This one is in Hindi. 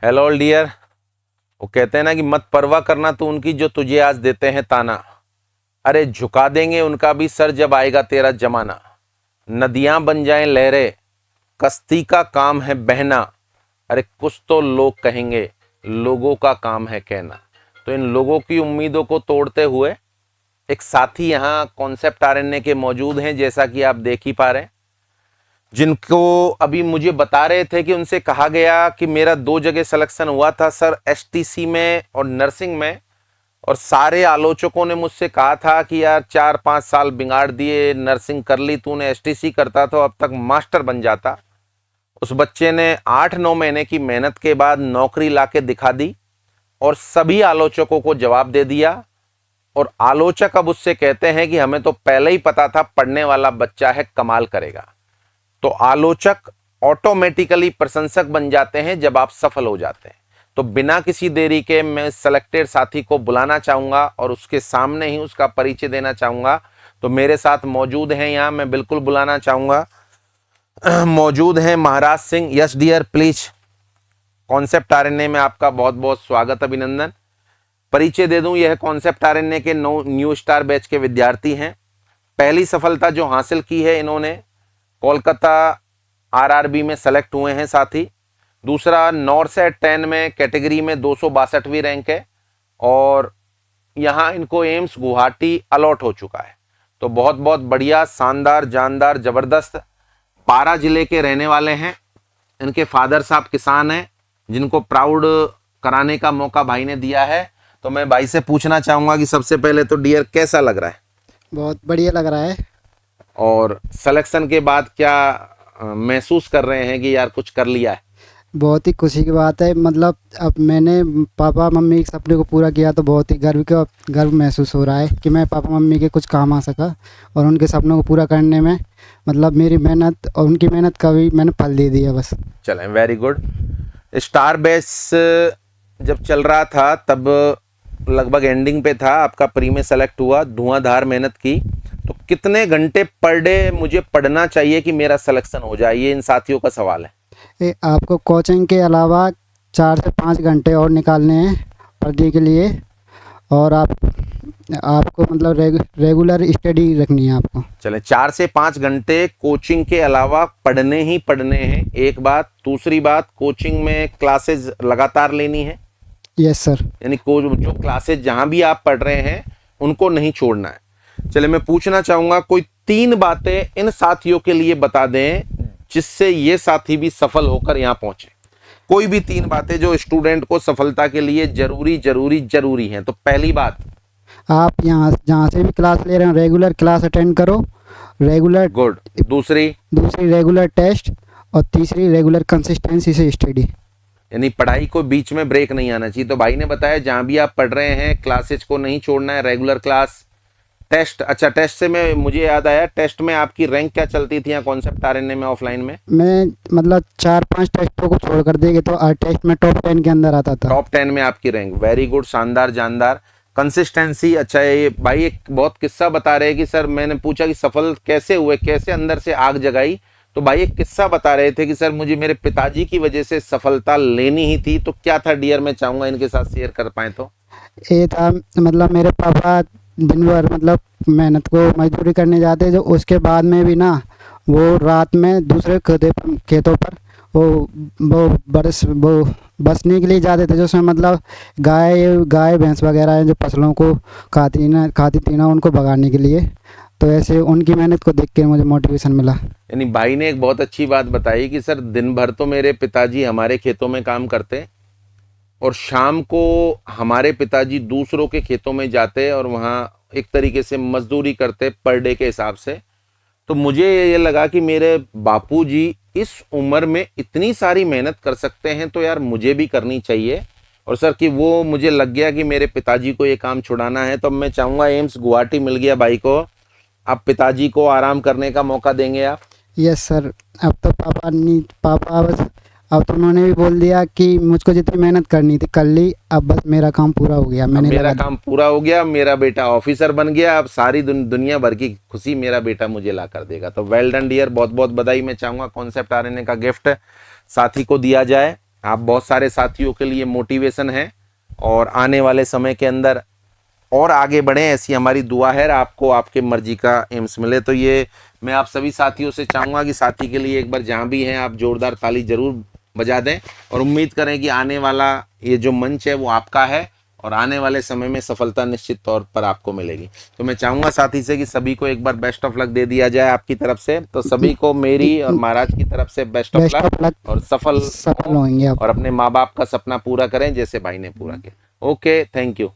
Hello all dear. वो कहते हैं ना कि मत परवाह करना तू उनकी जो तुझे आज देते हैं ताना। अरे झुका देंगे उनका भी सर जब आएगा तेरा जमाना। नदियां बन जाएं लहरें, कश्ती का काम है बहना। अरे कुछ तो लोग कहेंगे, लोगों का काम है कहना। तो इन लोगों की उम्मीदों को तोड़ते हुए एक साथी यहाँ कॉन्सेप्ट आरएनए के मौजूद हैं, जैसा कि आप देख ही पा रहे हैं, जिनको अभी मुझे बता रहे थे कि उनसे कहा गया कि मेरा 2 जगह सिलेक्शन हुआ था सर, एसटीसी में और नर्सिंग में। और सारे आलोचकों ने मुझसे कहा था कि यार 4-5 साल बिगाड़ दिए, नर्सिंग कर ली तूने, एसटीसी करता तो अब तक मास्टर बन जाता। उस बच्चे ने 8-9 महीने की मेहनत के बाद नौकरी लाके दिखा दी और सभी आलोचकों को जवाब दे दिया। और आलोचक अब उससे कहते हैं कि हमें तो पहले ही पता था पढ़ने वाला बच्चा है, कमाल करेगा। तो आलोचक ऑटोमेटिकली प्रशंसक बन जाते हैं जब आप सफल हो जाते हैं। तो बिना किसी देरी के मैं सेलेक्टेड साथी को बुलाना चाहूंगा और उसके सामने ही उसका परिचय देना चाहूंगा। तो मेरे साथ मौजूद हैं यहाँ, मैं बिल्कुल बुलाना चाहूंगा, मौजूद हैं Maharaj Singh. Yes dear, please. Concept RNA में आपका बहुत बहुत स्वागत, अभिनंदन। परिचय दे दूं, यह कॉन्सेप्ट आरएनए के न्यू स्टार बैच के विद्यार्थी हैं। पहली सफलता जो हासिल की है इन्होंने, कोलकाता आरआरबी में सेलेक्ट हुए हैं साथी। दूसरा, नॉरसेट 10 में कैटेगरी में 262वीं रैंक है और यहाँ इनको एम्स गुवाहाटी अलॉट हो चुका है। तो बहुत बहुत बढ़िया, शानदार, जानदार, जबरदस्त। पारा जिले के रहने वाले हैं। इनके फादर साहब किसान हैं, जिनको प्राउड कराने का मौका भाई ने दिया है। तो मैं भाई से पूछना चाहूंगा कि सबसे पहले तो डियर कैसा लग रहा है बहुत बढ़िया लग रहा है। और सिलेक्शन के बाद क्या महसूस कर रहे हैं कि यार कुछ कर लिया है? बहुत ही खुशी की बात है। मतलब अब मैंने पापा मम्मी के सपने को पूरा किया तो बहुत ही गर्व महसूस हो रहा है कि मैं पापा मम्मी के कुछ काम आ सका और उनके सपनों को पूरा करने में मतलब मेरी मेहनत और उनकी मेहनत का भी मैंने फल दे दिया बस। चलें, वेरी गुड। स्टार बेस जब चल रहा था तब लगभग एंडिंग पे था, आपका प्री में सेलेक्ट हुआ, धुआंधार मेहनत की। तो कितने घंटे पर डे मुझे पढ़ना चाहिए कि मेरा सिलेक्शन हो जाए, ये इन साथियों का सवाल है। आपको कोचिंग के अलावा 4 से 5 घंटे और निकालने हैं पढ़ने के लिए। और आपको मतलब रेगुलर स्टडी रखनी है आपको। चलें, 4 से 5 घंटे कोचिंग के अलावा पढ़ने ही पढ़ने हैं, एक बात। दूसरी बात, कोचिंग में क्लासेस लगातार लेनी है। Yes sir. यानी जो क्लासेस जहां भी आप पढ़ रहे हैं उनको नहीं छोड़ना है। चले, मैं पूछना चाहूंगा कोई 3 बातें इन साथियों के लिए बता दें जिससे ये साथी भी सफल होकर यहां पहुंचे। कोई भी 3 बातें जो स्टूडेंट को सफलता के लिए जरूरी जरूरी जरूरी हैं। तो पहली बात, आप यहाँ जहाँ से भी क्लास ले रहे हो रेगुलर क्लास अटेंड करो। रेगुलर। गुड। दूसरी, दूसरी रेगुलर टेस्ट। और तीसरी रेगुलर कंसिस्टेंसी से स्टडी। यानी पढ़ाई को बीच में ब्रेक नहीं आना चाहिए। तो भाई ने बताया जहां भी आप पढ़ रहे हैं क्लासेज को नहीं छोड़ना है, रेगुलर क्लास। टेस्ट, अच्छा टेस्ट से मैं मुझे याद आया, टेस्ट में आपकी रैंक क्या चलती थी यहाँ कॉन्सेप्ट आरएनए में ऑफलाइन में? मैं मतलब 4-5 टेस्टों को छोड़ कर देंगे तो हर टेस्ट में टॉप 10 के अंदर आता था। टॉप 10 में आपकी रैंक, वेरी गुड, शानदार, जानदार। कंसिस्टेंसी, अच्छा ये भाई एक बहुत किस्सा बता रहे हैं कि सर मैंने पूछा कि सफल कैसे हुए, कैसे अंदर से आग जगाई। तो भाई एक किस्सा बता रहे थे कि सर मुझे मेरे पिताजी की वजह से सफलता लेनी ही थी। तो क्या था डियर, मैं चाहूंगा इनके साथ शेयर कर पाए तो। ये था मतलब मेरे पापा दिन भर मतलब मेहनत को मजदूरी करने जाते जो उसके बाद में भी ना वो रात में दूसरे खेतों पर वो वो बसने के लिए जाते थे, जो उसमें मतलब गाय गाय भैंस वगैरह हैं जो फसलों को खाती थी ना, उनको भगाने के लिए। तो ऐसे उनकी मेहनत को देख के मुझे मोटिवेशन मिला। यानी भाई ने एक बहुत अच्छी बात बताई कि सर दिन भर तो मेरे पिताजी हमारे खेतों में काम करते और शाम को हमारे पिताजी दूसरों के खेतों में जाते और वहाँ एक तरीके से मजदूरी करते पर डे के हिसाब से। तो मुझे ये लगा कि मेरे बापूजी इस उम्र में इतनी सारी मेहनत कर सकते हैं तो यार मुझे भी करनी चाहिए। और सर कि वो मुझे लग गया कि मेरे पिताजी को ये काम छुड़ाना है। तो मैं चाहूँगा एम्स गुवाहाटी मिल गया भाई को, अब पिताजी को आराम करने का मौका देंगे आप? Yes sir. अब तो पापा नहीं, पापा बस अब तो उन्होंने भी बोल दिया कि मुझको जितनी मेहनत करनी थी कर ली, अब बस मेरा काम पूरा हो गया। अब मैंने मेरा लगा काम पूरा हो गया, मेरा बेटा ऑफिसर बन गया, अब सारी दुनिया भर की खुशी मेरा बेटा मुझे ला कर देगा। तो वेल डन डियर, बहुत बहुत बधाई। मैं चाहूंगा कॉन्सेप्ट आरएनए का गिफ्ट साथी को दिया जाए। आप बहुत सारे साथियों के लिए मोटिवेशन हैं और आने वाले समय के अंदर और आगे बढ़ें, ऐसी हमारी दुआ है। आपको आपके मर्जी का एम्स मिले। तो ये मैं आप सभी साथियों से चाहूँगा कि साथी के लिए एक बार जहाँ भी हैं आप जोरदार ताली जरूर बजा दें और उम्मीद करें कि आने वाला ये जो मंच है वो आपका है और आने वाले समय में सफलता निश्चित तौर पर आपको मिलेगी। तो मैं चाहूँगा साथी से कि सभी को एक बार बेस्ट ऑफ लक दे दिया जाए आपकी तरफ से। तो सभी को मेरी और महाराज की तरफ से best of best luck of luck. और सफल सफल होंगे आप। और अपने माँ बाप का सपना पूरा करें जैसे भाई ने पूरा किया। Okay, thank you.